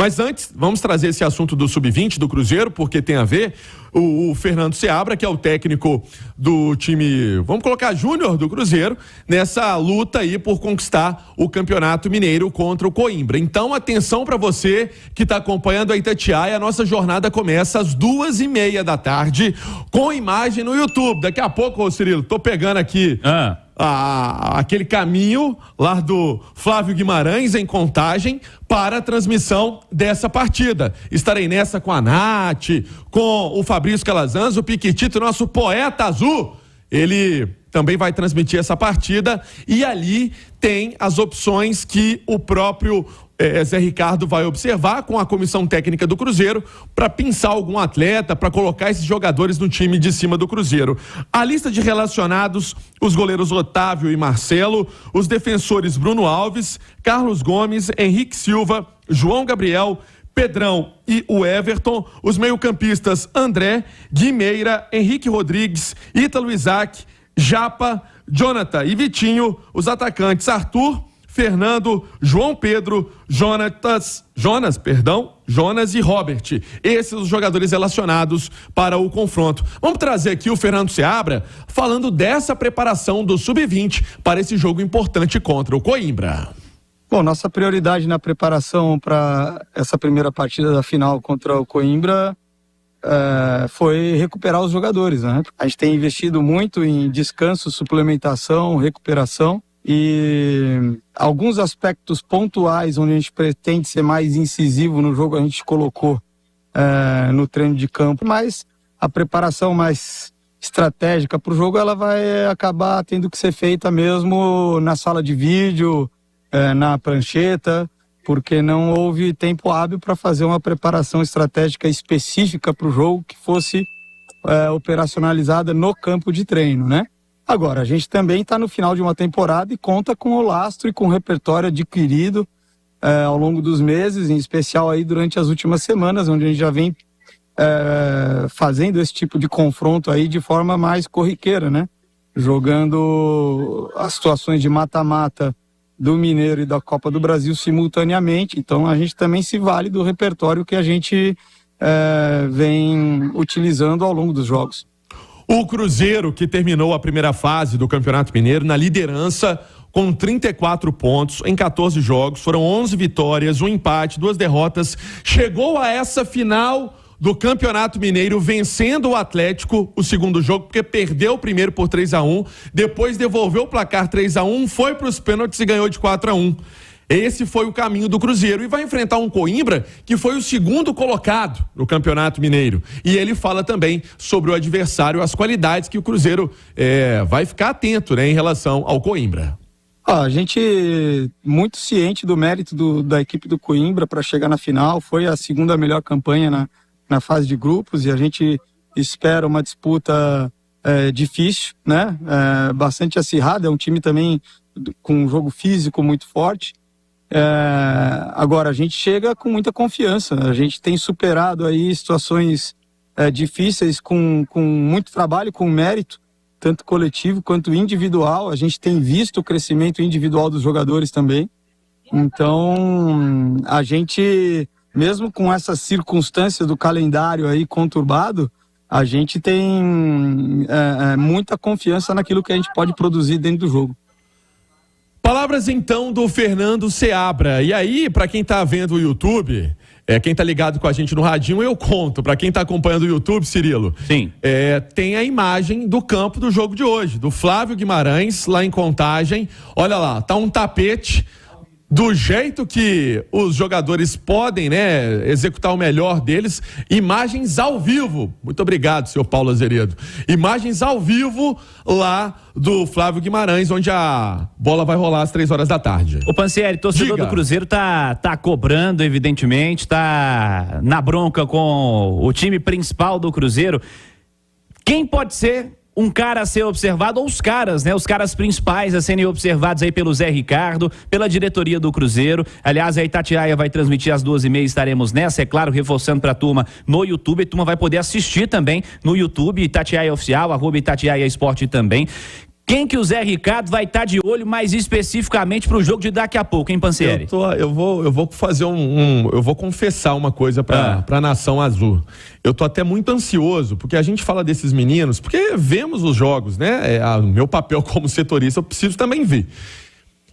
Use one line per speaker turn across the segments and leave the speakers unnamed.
Mas antes, vamos trazer esse assunto do Sub-20 do Cruzeiro, porque tem a ver. O Fernando Seabra, que é o técnico do time, vamos colocar júnior do Cruzeiro, nessa luta aí por conquistar o Campeonato Mineiro contra o Coimbra. Então, atenção para você que está acompanhando a Itatiaia, a nossa jornada começa às 2:30 da tarde, com imagem no YouTube. Daqui a pouco, ô Cirilo, tô pegando aqui aquele caminho lá do Flávio Guimarães, em Contagem, para a transmissão dessa partida. Estarei nessa com a Nath, com o Fabrício Calazans, o Piquitito, nosso poeta azul. Ele também vai transmitir essa partida e ali tem as opções que o próprio Zé Ricardo vai observar com a comissão técnica do Cruzeiro para pensar algum atleta, para colocar esses jogadores no time de cima do Cruzeiro. A lista de relacionados: os goleiros Otávio e Marcelo, os defensores Bruno Alves, Carlos Gomes, Henrique Silva, João Gabriel, Pedrão e o Everton, os meio-campistas André, Guimeira, Henrique Rodrigues, Ítalo Isaac, Japa, Jonathan e Vitinho, os atacantes Arthur, Fernando, João Pedro, Jonas e Robert. Esses os jogadores relacionados para o confronto. Vamos trazer aqui o Fernando Seabra falando dessa preparação do Sub-20 para esse jogo importante contra o Coimbra.
Bom, nossa prioridade na preparação para essa primeira partida da final contra o Coimbra foi recuperar os jogadores, né? A gente tem investido muito em descanso, suplementação, recuperação. E alguns aspectos pontuais onde a gente pretende ser mais incisivo no jogo a gente colocou no treino de campo, mas a preparação mais estratégica para o jogo ela vai acabar tendo que ser feita mesmo na sala de vídeo, na prancheta, porque não houve tempo hábil para fazer uma preparação estratégica específica para o jogo que fosse operacionalizada no campo de treino, né? Agora, a gente também está no final de uma temporada e conta com o lastro e com o repertório adquirido ao longo dos meses, em especial aí durante as últimas semanas, onde a gente já vem fazendo esse tipo de confronto aí de forma mais corriqueira, né? Jogando as situações de mata-mata do Mineiro e da Copa do Brasil simultaneamente. Então, a gente também se vale do repertório que a gente vem utilizando ao longo dos jogos.
O Cruzeiro, que terminou a primeira fase do Campeonato Mineiro na liderança com 34 pontos em 14 jogos, foram 11 vitórias, um empate, 2 derrotas, chegou a essa final do Campeonato Mineiro vencendo o Atlético o segundo jogo, porque perdeu o primeiro por 3-1, depois devolveu o placar 3-1, foi para os pênaltis e ganhou de 4-1. Esse foi o caminho do Cruzeiro e vai enfrentar um Coimbra que foi o segundo colocado no Campeonato Mineiro. E ele fala também sobre o adversário, as qualidades que o Cruzeiro vai ficar atento, né, em relação ao Coimbra.
A gente muito ciente do mérito da equipe do Coimbra para chegar na final, foi a segunda melhor campanha na fase de grupos e a gente espera uma disputa difícil, né? Bastante acirrada, é um time também com um jogo físico muito forte. Agora, a gente chega com muita confiança, a gente tem superado aí situações difíceis com muito trabalho, com mérito, tanto coletivo quanto individual. A gente tem visto o crescimento individual dos jogadores também. Então, a gente, mesmo com essas circunstâncias do calendário aí conturbado, a gente tem muita confiança naquilo que a gente pode produzir dentro do jogo.
Palavras então do Fernando Seabra. E aí, para quem tá vendo o YouTube, quem tá ligado com a gente no radinho, eu conto. Para quem tá acompanhando o YouTube, Cirilo,
sim,
tem a imagem do campo do jogo de hoje, do Flávio Guimarães, lá em Contagem. Olha lá, tá um tapete do jeito que os jogadores podem, né, executar o melhor deles. Imagens ao vivo. Muito obrigado, senhor Paulo Azeredo. Imagens ao vivo lá do Flávio Guimarães, onde a bola vai rolar às 3 horas da tarde.
O Pansieri, torcedor do Cruzeiro tá cobrando, evidentemente, tá na bronca com o time principal do Cruzeiro. Quem pode ser um cara a ser observado, ou os caras, né? Os caras principais a serem observados aí pelo Zé Ricardo, pela diretoria do Cruzeiro. Aliás, a Itatiaia vai transmitir às 2h30, estaremos nessa, é claro, reforçando pra turma no YouTube. A turma vai poder assistir também no YouTube, Itatiaia Oficial, @Itatiaia Esporte também. Quem que o Zé Ricardo vai estar de olho mais especificamente para o jogo de daqui a pouco, hein, Pansieri?
Eu vou fazer eu vou confessar uma coisa para a Nação Azul. Eu tô até muito ansioso, porque a gente fala desses meninos, porque vemos os jogos, né? O meu papel como setorista, eu preciso também ver.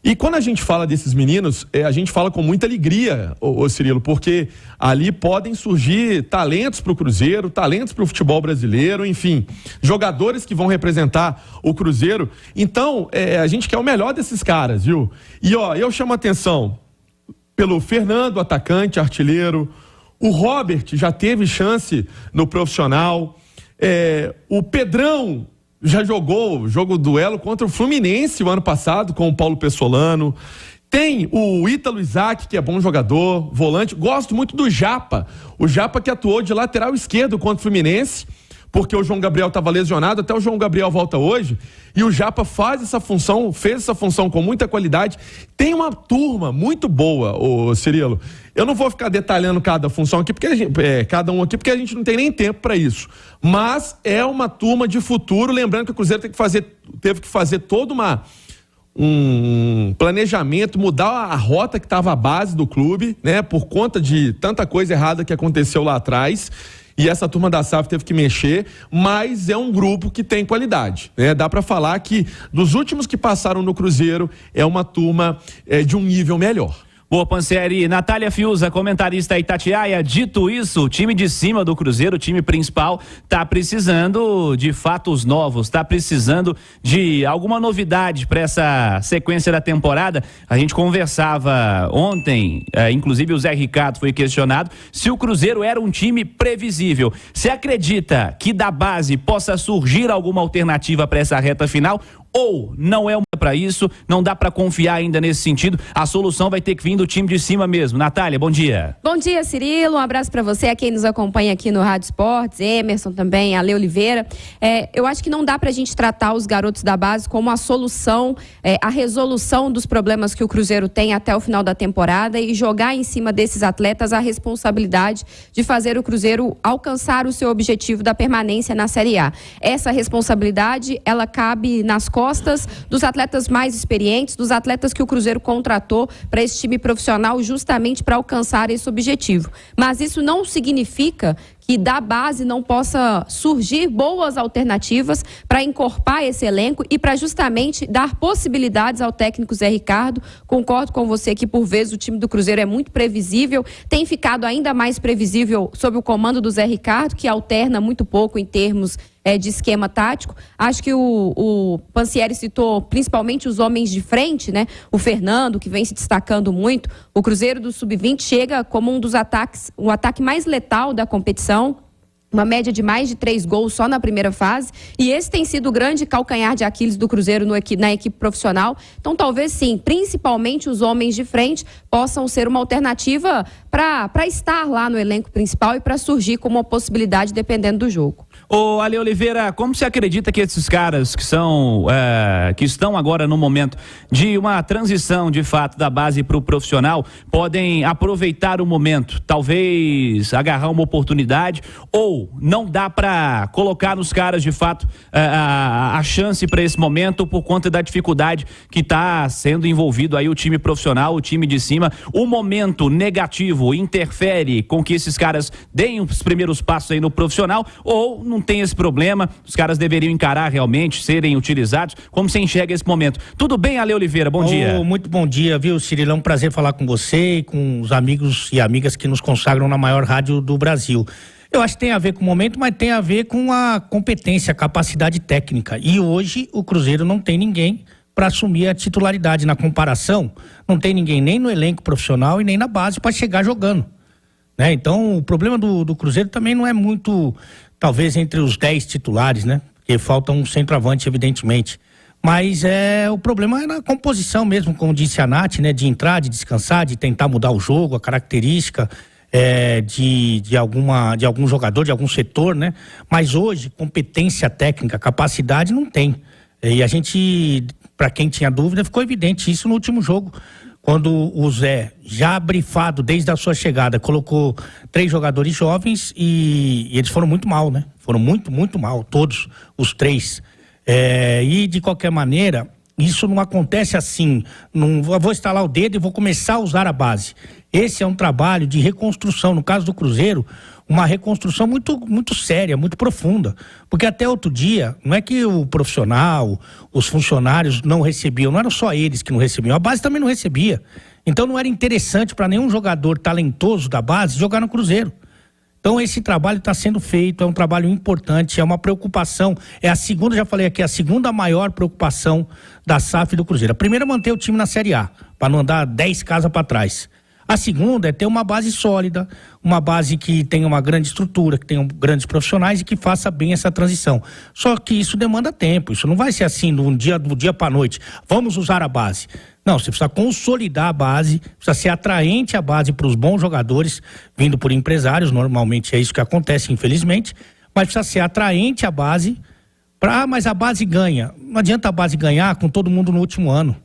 E quando a gente fala desses meninos, a gente fala com muita alegria, ô Cirilo, porque ali podem surgir talentos para o Cruzeiro, talentos para o futebol brasileiro, enfim, jogadores que vão representar o Cruzeiro. Então, a gente quer o melhor desses caras, viu? E eu chamo a atenção pelo Fernando, atacante, artilheiro. O Robert já teve chance no profissional. O Pedrão já jogou o jogo duelo contra o Fluminense o ano passado com o Paulo Pessolano. Tem o Ítalo Isaac, que é bom jogador, volante. Gosto muito do Japa. O Japa que atuou de lateral esquerdo contra o Fluminense, porque o João Gabriel estava lesionado, até o João Gabriel volta hoje, e o Japa fez essa função com muita qualidade. Tem uma turma muito boa, ô Cirilo. Eu não vou ficar detalhando cada função aqui, cada um aqui, porque a gente não tem nem tempo para isso. Mas é uma turma de futuro, lembrando que o Cruzeiro teve que fazer todo um planejamento, mudar a rota que estava a base do clube, né? Por conta de tanta coisa errada que aconteceu lá atrás. E essa turma da SAF teve que mexer, mas é um grupo que tem qualidade, né? Dá para falar que dos últimos que passaram no Cruzeiro é uma turma de um nível melhor.
Boa, Pansieri. Natália Fiuza, comentarista Itatiaia. Dito isso, o time de cima do Cruzeiro, o time principal, tá precisando de fatos novos, tá precisando de alguma novidade para essa sequência da temporada. A gente conversava ontem, inclusive o Zé Ricardo foi questionado se o Cruzeiro era um time previsível. Você acredita que da base possa surgir alguma alternativa para essa reta final? Ou não é para isso, não dá para confiar ainda nesse sentido, a solução vai ter que vir do time de cima mesmo. Natália, bom dia.
Bom dia, Cirilo, um abraço para você, a quem nos acompanha aqui no Rádio Esportes, Emerson também, Ale Oliveira. Eu acho que não dá pra gente tratar os garotos da base como a solução, a resolução dos problemas que o Cruzeiro tem até o final da temporada e jogar em cima desses atletas a responsabilidade de fazer o Cruzeiro alcançar o seu objetivo da permanência na Série A. Essa responsabilidade, ela cabe nas costas dos atletas mais experientes, dos atletas que o Cruzeiro contratou para esse time profissional justamente para alcançar esse objetivo. Mas isso não significa que da base não possa surgir boas alternativas para encorpar esse elenco e para justamente dar possibilidades ao técnico Zé Ricardo. Concordo com você que por vezes o time do Cruzeiro é muito previsível, tem ficado ainda mais previsível sob o comando do Zé Ricardo, que alterna muito pouco em termos de esquema tático. Acho que o Pansieri citou principalmente os homens de frente, né? O Fernando, que vem se destacando muito. O Cruzeiro do Sub-20 chega como um dos ataques, o ataque mais letal da competição. Uma média de mais de 3 gols só na primeira fase. E esse tem sido o grande calcanhar de Aquiles do Cruzeiro na equipe profissional. Então, talvez sim, principalmente os homens de frente possam ser uma alternativa para estar lá no elenco principal e para surgir como uma possibilidade dependendo do jogo.
Ô, Ale Oliveira, como você acredita que esses caras que estão agora no momento de uma transição de fato da base para o profissional podem aproveitar o momento, talvez agarrar uma oportunidade, ou não dá para colocar nos caras de fato a chance para esse momento por conta da dificuldade que está sendo envolvido aí o time profissional, o time de cima? O momento negativo interfere com que esses caras deem os primeiros passos aí no profissional, ou não tem esse problema, os caras deveriam encarar realmente, serem utilizados? Como você enxerga esse momento? Tudo bem, Ale Oliveira? Bom dia.
Muito bom dia, viu, Cirilo? É um prazer falar com você e com os amigos e amigas que nos consagram na maior rádio do Brasil. Eu acho que tem a ver com o momento, mas tem a ver com a competência, a capacidade técnica. E hoje o Cruzeiro não tem ninguém para assumir a titularidade. Na comparação, não tem ninguém nem no elenco profissional e nem na base para chegar jogando, né? Então, o problema do Cruzeiro também não é muito, talvez, entre os 10 titulares, né? Porque falta um centroavante, evidentemente. Mas o problema é na composição mesmo, como disse a Nath, né? De entrar, de descansar, de tentar mudar o jogo, a característica de algum jogador, de algum setor, né? Mas hoje, competência técnica, capacidade, não tem. E a gente, para quem tinha dúvida, ficou evidente isso no último jogo, quando o Zé, já brifado desde a sua chegada, colocou 3 jogadores jovens e eles foram muito mal, né? Foram muito, muito mal, todos os 3. E de qualquer maneira, isso não acontece assim, não vou estalar o dedo e vou começar a usar a base. Esse é um trabalho de reconstrução, no caso do Cruzeiro, uma reconstrução muito, muito séria, muito profunda. Porque até outro dia, não é que o profissional, os funcionários não recebiam, não eram só eles que não recebiam, a base também não recebia. Então não era interessante para nenhum jogador talentoso da base jogar no Cruzeiro. Então esse trabalho está sendo feito, é um trabalho importante, é uma preocupação, é a segunda, já falei aqui, a segunda maior preocupação da SAF do Cruzeiro. A primeira é manter o time na Série A, para não andar 10 casas para trás. A segunda é ter uma base sólida, uma base que tenha uma grande estrutura, que tenha grandes profissionais e que faça bem essa transição. Só que isso demanda tempo, isso não vai ser assim do dia para a noite. Vamos usar a base. Não, você precisa consolidar a base, precisa ser atraente a base para os bons jogadores, vindo por empresários, normalmente é isso que acontece, infelizmente, mas precisa ser atraente a base, mas a base ganha. Não adianta a base ganhar com todo mundo no último ano.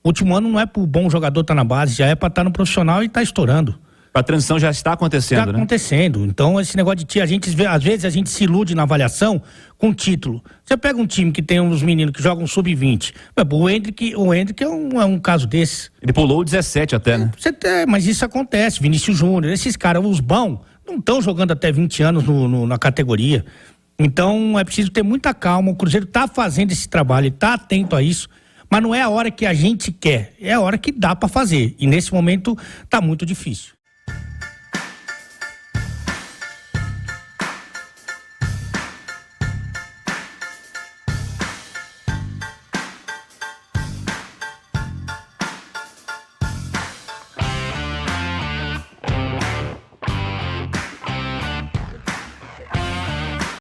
O último ano não é para o bom jogador estar na base, já é para estar no profissional e estar estourando.
A transição já está acontecendo,
Está acontecendo. Então, esse negócio de às vezes a gente se ilude na avaliação com título. Você pega um time que tem uns meninos que jogam sub-20. O Hendrick é um caso desse.
Ele pulou o 17 até, né?
Mas isso acontece. Vinícius Júnior, esses caras, os bons, não estão jogando até 20 anos na categoria. Então, é preciso ter muita calma. O Cruzeiro está fazendo esse trabalho, está atento a isso. Mas não é a hora que a gente quer, é a hora que dá para fazer. E nesse momento está muito difícil.